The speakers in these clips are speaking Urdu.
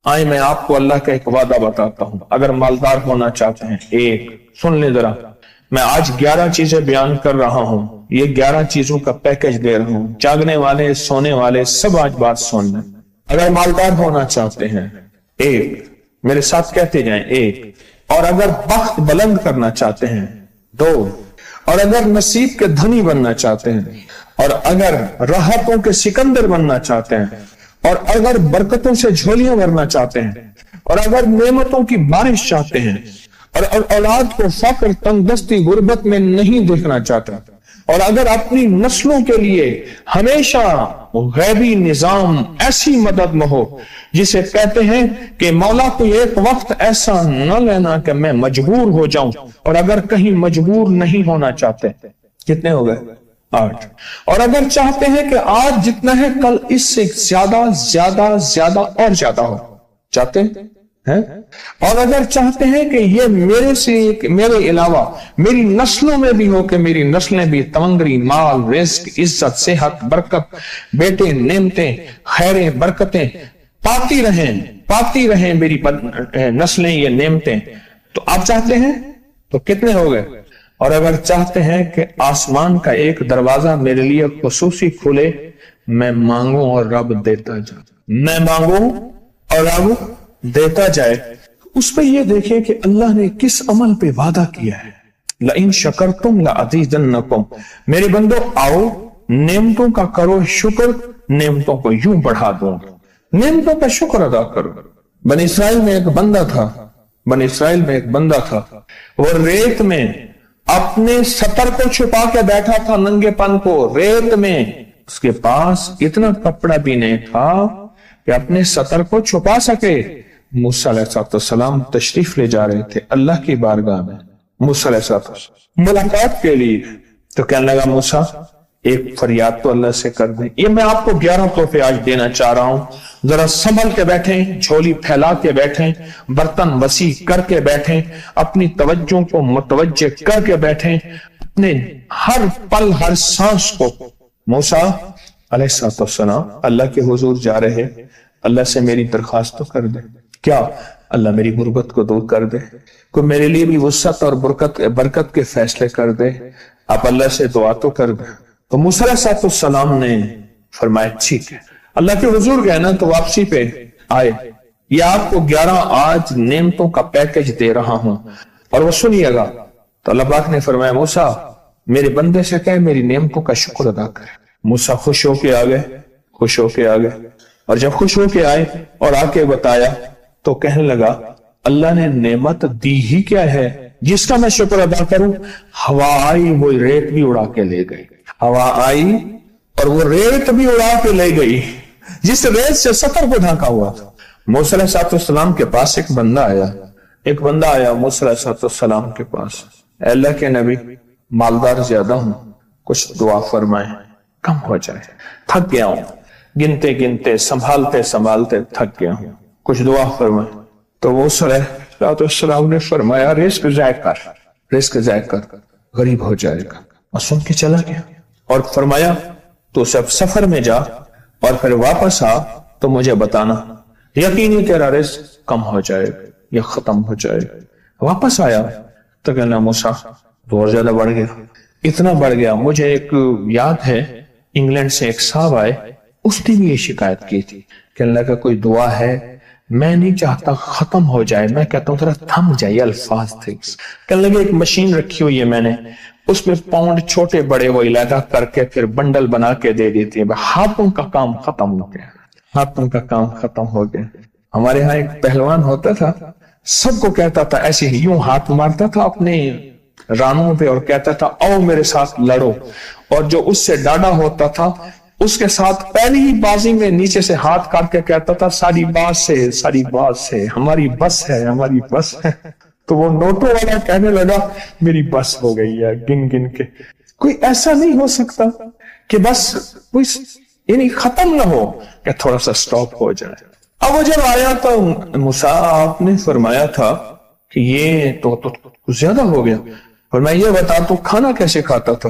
آئے میں آپ کو اللہ کا ایک وعدہ بتاتا ہوں، اگر مالدار ہونا چاہتے ہیں، ایک سن لیں ذرا، میں آج 11 چیزیں بیان کر رہا ہوں، یہ 11 چیزوں کا پیکج دے رہا ہوں، جاگنے والے سونے والے سب آج بات سن لیں۔ اگر مالدار ہونا چاہتے ہیں، ایک، میرے ساتھ کہتے جائیں، ایک، اور اگر بخت بلند کرنا چاہتے ہیں، دو، اور اگر نصیب کے دھنی بننا چاہتے ہیں، اور اگر راحتوں کے سکندر بننا چاہتے ہیں، اور اگر برکتوں سے جھولیاں بھرنا چاہتے ہیں، اور اگر نعمتوں کی بارش چاہتے ہیں، اور اولاد کو فقر، تنگ دستی، غربت میں نہیں دیکھنا چاہتے، اور اگر اپنی نسلوں کے لیے ہمیشہ غیبی نظام ایسی مدد میں ہو جسے کہتے ہیں کہ مولا کو ایک وقت ایسا نہ لینا کہ میں مجبور ہو جاؤں، اور اگر کہیں مجبور نہیں ہونا چاہتے، کتنے ہو گئے؟ 8۔ اور اگر چاہتے ہیں کہ آج جتنا ہے کل اس سے زیادہ زیادہ زیادہ اور زیادہ ہو، چاہتے ہیں؟ اور اگر چاہتے ہیں کہ یہ میرے علاوہ میری نسلوں میں بھی ہو، کہ میری نسلیں بھی تمنگری، مال، رزق، عزت، صحت، برکت، بیٹے، نعمتیں، خیریں، برکتیں پاتی رہیں میری نسلیں، یہ نعمتیں، تو آپ چاہتے ہیں تو کتنے ہو گئے؟ اور اگر چاہتے ہیں کہ آسمان کا ایک دروازہ میرے لیے خصوصی کھلے، میں مانگوں اور رب دیتا جائے، میں مانگوں اور رب دیتا جائے۔ اس پہ یہ دیکھیں کہ اللہ نے کس عمل پہ وعدہ کیا ہے، لَإِن شَكَرْتُمْ لَأَزِيدَنَّكُمْ، میرے بندو آؤ نعمتوں کا کرو شکر، نعمتوں کو یوں بڑھا دوں، نعمتوں کا شکر ادا کرو۔ بنی اسرائیل میں ایک بندہ تھا، وہ ریت میں اپنے سطر کو چھپا کے بیٹھا تھا، ننگے پن کو ریت میں، اس کے پاس اتنا کپڑا بھی نہیں تھا کہ اپنے سطر کو چھپا سکے۔ موسیٰ علیہ السلام تشریف لے جا رہے تھے اللہ کی بارگاہ میں، موسیٰ علیہ السلام ملاقات کے لیے، تو کہنے لگا موسیٰ ایک فریاد تو اللہ سے کر دیں۔ یہ میں آپ کو 11 تحفے آج دینا چاہ رہا ہوں، ذرا سنبھل کے بیٹھیں، جھولی پھیلا کے بیٹھیں، برتن وسیع کر کے بیٹھیں، اپنی توجہ کو متوجہ کر کے بیٹھیں، اپنے ہر پل ہر سانس کو۔ موسیٰ علیہ السلام اللہ کے حضور جا رہے، اللہ سے میری درخواست تو کر دے، کیا اللہ میری غربت کو دور کر دے، کوئی میرے لیے بھی وسعت اور برکت کے فیصلے کر دے، آپ اللہ سے دعا تو کر دیں۔ تو موسیٰ علیہ السلام نے فرمایا ٹھیک ہے، اللہ کے حضور گئے نا تو واپسی پہ آئے، یہ آپ کو 11 آج نعمتوں کا پیکج دے رہا ہوں اور وہ سنیے گا۔ تو اللہ پاک نے فرمایا موسیٰ میرے بندے سے کہے میری نعمتوں کا شکر ادا کرے۔ موسیٰ خوش ہو کے آ گئے، اور جب خوش ہو کے آئے اور آ کے بتایا تو کہنے لگا اللہ نے نعمت دی ہی کیا ہے جس کا میں شکر ادا کروں؟ ہوا آئی وہ ریت بھی اڑا کے لے گئی، ہوا آئی اور وہ ریت بھی اڑا کے لے گئی جس ریت سے سطر کو ڈھانکا ہوا تھا۔ موسیٰ علیہ السلام کے پاس ایک بندہ آیا موسیٰ علیہ السلام کے پاس، اے اللہ کے نبی مالدار زیادہ ہوں، کچھ دعا فرمائیں، کم ہو جائے، تھک گیا ہوں، گنتے سنبھالتے تھک گیا ہوں، کچھ دعا فرمائیں۔ تو موسیٰ علیہ السلام نے فرمایا رزق ضائع کر، غریب ہو جائے گا، اور سن کے چلا گیا اور فرمایا تو سب سفر میں جا اور پھر واپس آ تو مجھے بتانا، یقینی تیرا رزق کم ہو جائے گا یا ختم ہو جائے گا۔ واپس آیا تو کہنا موسیٰ اور زیادہ بڑھ گیا، اتنا بڑھ گیا، مجھے ایک یاد ہے انگلینڈ سے ایک صاحب آئے، اس نے بھی یہ شکایت کی تھی کہ اللہ کا کوئی دعا ہے، میں نہیں چاہتا ختم ہو جائے، میں کہتا ہوں ذرا تھم جائے، الفاظ تھے۔ کہنے لگے ایک مشین رکھی ہوئی ہے میں نے، اس میں پاؤنڈ چھوٹے بڑے وہ علیحدہ کر کے پھر بنڈل بنا کے دے دیتی ہے، ہاتھوں کا کام ختم ہو گیا۔ ہمارے ہاں ایک پہلوان ہوتا تھا، سب کو کہتا تھا ایسے ہی، یوں ہاتھ مارتا تھا اپنے رانوں پہ اور کہتا تھا آؤ میرے ساتھ لڑو، اور جو اس سے ڈاڈا ہوتا تھا اس کے ساتھ پہلی ہی بازی میں نیچے سے ہاتھ کاٹ کے کہتا تھا ساری بات سے ہماری بس ہے۔ تو وہ نوٹوں والا کہنے لگا میری بس ہو گئی ہے، گن کے۔ کوئی ایسا نہیں ہو سکتا کہ بس کوئی یعنی ختم نہ ہو، کہ تھوڑا سا سٹاپ ہو جائے۔ اب وہ جب آیا تو موسیٰ آپ نے فرمایا تھا کہ یہ تو زیادہ ہو گیا، فرمایا یہ بتا تو کھانا کیسے کھاتا تھا؟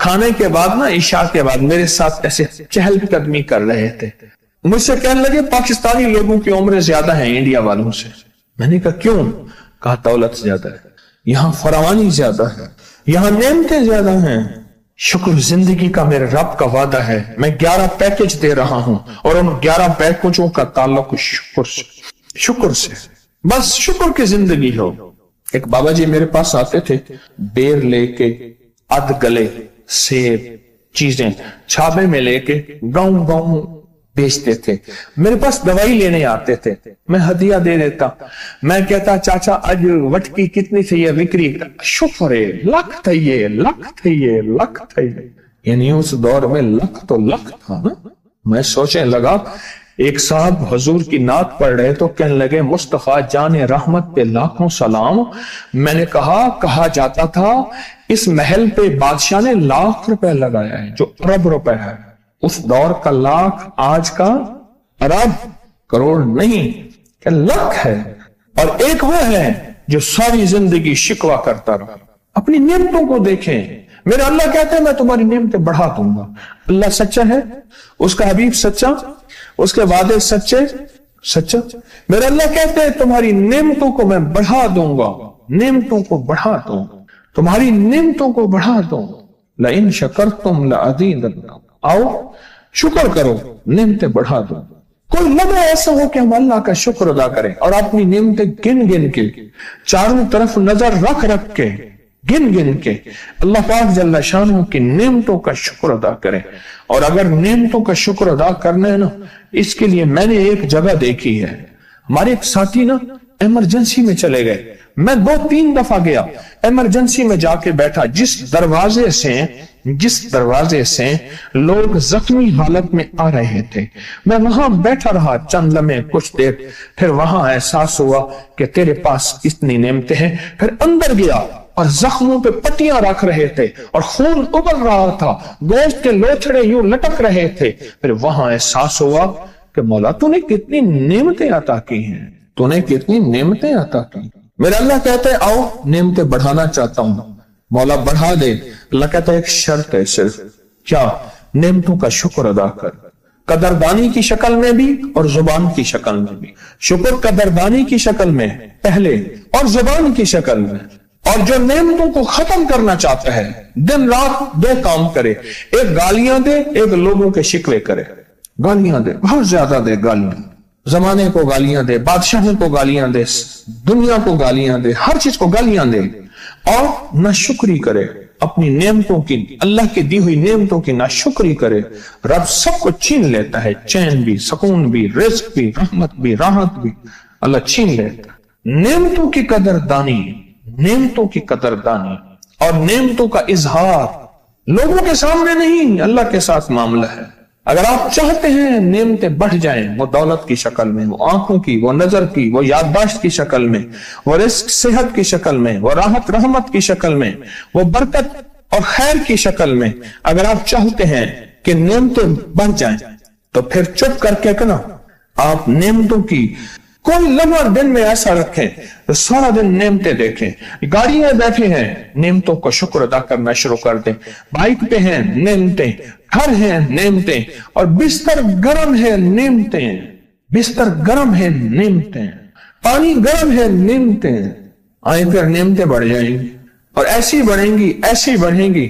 کھانے کے بعد نا عشاء کے بعد میرے ساتھ ایسے چہل قدمی کر رہے تھے. مجھ سے کہنے لگے پاکستانی لوگوں کی عمریں زیادہ ہیں انڈیا والوں سے. میں نے کہا کیوں؟ کہا دولت زیادہ ہے, یہاں فراوانی زیادہ ہے, یہاں نعمتیں زیادہ ہیں. شکر زندگی کا میرے رب کا وعدہ ہے, میں 11 پیکج دے رہا ہوں اور ان 11 پیکجوں کا تعلق شکر سے. بس شکر کی زندگی ہو. ایک بابا جی میرے پاس آتے تھے, بیر لے کے, اد گلے, سیب, چیزیں چھابے میں لے کے گاؤں گاؤں بیچتے تھے. میرے پاس دوائی لینے آتے تھے, میں ہدیہ دے دیتا. میں کہتا چاچا اج وٹکی کتنی تھی یہ وکری؟ شکر ہے, لکھ تھے, لکھ تھے, لکھ تھے. یعنی اس دور میں لکھ تو لکھ تھا نا. میں سوچنے لگا, ایک صاحب حضور کی نعت پڑھ رہے تو کہنے لگے مصطفیٰ جان رحمت پہ لاکھوں سلام. میں نے کہا جاتا تھا اس محل پہ بادشاہ نے ₹1,00,000 لگایا ہے جو ارب روپے ہے. اس دور کا لاکھ آج کا ارب کروڑ نہیں کہ لاکھ ہے. اور ایک وہ ہے جو ساری زندگی شکوہ کرتا رہا. اپنی نعمتوں کو دیکھیں. میرا اللہ کہتا ہے میں تمہاری نعمتیں بڑھا دوں گا. اللہ سچا ہے, اس کا حبیب سچا, اس کے وعدے سچا. میرا اللہ کہتے ہیں تمہاری نعمتوں کو میں بڑھا دوں گا, نعمتوں کو بڑھا دوں, تمہاری نعمتوں کو بڑھا دوں. لئن شکرتم لأزیدنکم, آؤ شکر کرو, نعمتیں بڑھا دو. کوئی لمحہ ایسا ہو کہ ہم اللہ کا شکر ادا کریں اور اپنی نعمتیں گن گن کے, چاروں طرف نظر رکھ کے, گن گن کے اللہ پاک جل شانہ کی نعمتوں کا شکر ادا کریں. اور اگر نعمتوں کا شکر ادا کرنا ہے نا, اس کے لیے میں نے ایک جگہ دیکھی ہے. ہمارے ایک ساتھی نا ایمرجنسی میں چلے گئے. میں 2-3 دفعہ گیا, ایمرجنسی میں جا کے بیٹھا. جس دروازے سے لوگ زخمی حالت میں آ رہے تھے, میں وہاں بیٹھا رہا چند لمحے, کچھ دیر. پھر وہاں احساس ہوا کہ تیرے پاس کتنی نعمتیں ہیں. پھر اندر گیا اور زخموں پہ پٹیاں رکھ رہے تھے اور خون ابل رہا تھا, گوشت کے لوتھڑے یوں لٹک رہے تھے. پھر وہاں احساس ہوا کہ مولا تو نے کتنی نعمتیں عطا کی ہیں, تو نے کتنی نعمتیں عطا کی. میرا اللہ کہتا ہے آؤ نعمتیں بڑھانا چاہتا ہوں. مولا بڑھا دے. اللہ کہتا ہے ایک شرط ہے صرف, کیا؟ نعمتوں کا شکر ادا کر, قدردانی کی شکل میں بھی اور زبان کی شکل میں بھی. شکر قدردانی کی شکل میں پہلے اور زبان کی شکل میں. اور جو نعمتوں کو ختم کرنا چاہتا ہے دن رات 2 کام کرے, ایک گالیاں دے, ایک لوگوں کے شکوے کرے. گالیاں دے, بہت زیادہ دے گالیاں, زمانے کو گالیاں دے, بادشاہوں کو گالیاں دے, دنیا کو گالیاں دے, ہر چیز کو گالیاں دے. اور ناشکری کرے اپنی نعمتوں کی, اللہ کی دی ہوئی نعمتوں کی ناشکری کرے. رب سب کو چھین لیتا ہے, چین بھی, سکون بھی, رزق بھی, رحمت بھی, راحت بھی, اللہ چھین لیتا ہے. نعمتوں کی قدردانی, نعمتوں کی قدردانی اور نعمتوں کا اظہار لوگوں کے سامنے نہیں, اللہ کے ساتھ معاملہ ہے. اگر آپ چاہتے ہیں نعمتیں بڑھ جائیں, وہ دولت کی شکل میں, وہ آنکھوں کی, وہ نظر کی, وہ یادداشت کی شکل میں, وہ رزق صحت کی شکل میں, وہ راحت رحمت کی شکل میں, وہ برکت اور خیر کی شکل میں, اگر آپ چاہتے ہیں کہ نعمتیں بڑھ جائیں تو پھر چپ کر کے نا آپ نعمتوں کی کوئی لمحہ دن میں ایسا رکھیں تو سارا دن نعمتیں دیکھیں. گاڑی میں بیٹھے ہیں, نعمتوں کا شکر ادا کرنا شروع کر دیں. بائک پہ ہیں, نعمتیں. گھر ہیں, نعمتیں. اور بستر گرم ہے, نعمتیں. بستر گرم ہے, نعمتیں. پانی گرم ہے, نعمتیں. آئیں پھر نعمتیں بڑھ جائیں گی اور ایسی بڑھیں گی, ایسی بڑھیں گی